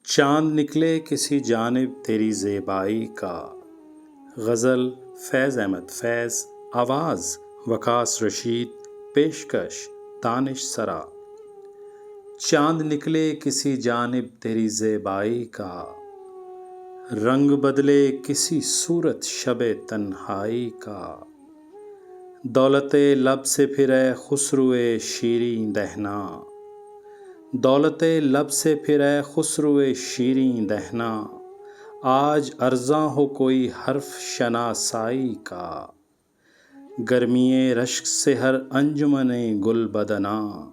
چاند نکلے کسی جانب تیری زیبائی کا. غزل فیض احمد فیض. آواز وقاص رشید. پیشکش دانش سرا. چاند نکلے کسی جانب تیری زیبائی کا، رنگ بدلے کسی صورت شب تنہائی کا. دولت لب سے پھرے خسروِ شیریں دہنا، دولت لب سے پھرے خسروِ شیریں دہنا. آج ارزاں ہو کوئی حرف شناسائی کا، گرمیِ رشک سے ہر انجمن گل بدناں.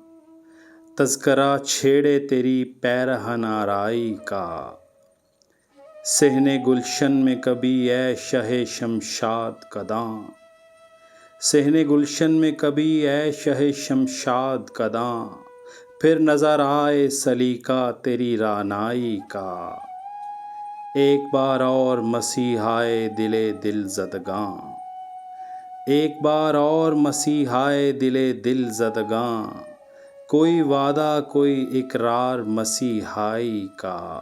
تذکرہ چھیڑے تیری پیرہن آرائی کا، صحنِ گلشن میں کبھی اے شہ شمشاد کداں. صحنِ گلشن میں کبھی اے شہ شمشاد کداں، پھر نظر آئے سلیقہ تیری رعنائی کا. ایک بار اور مسیحائے دل زدگاں، ایک بار اور مسیحائے دل زدگاں. کوئی وعدہ کوئی اقرار مسیحائی کا.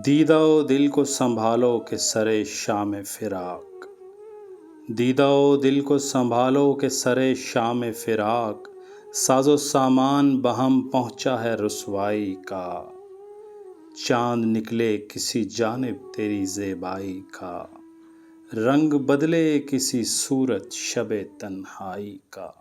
دیدہ و دل کو سنبھالو کہ سرِ شام فراق، دیدہ و دل کو سنبھالو کہ سرِ شام فراق. ساز و سامان بہم پہنچا ہے رسوائی کا، چاند نکلے کسی جانب تیری زیبائی کا، رنگ بدلے کسی صورت شب تنہائی کا.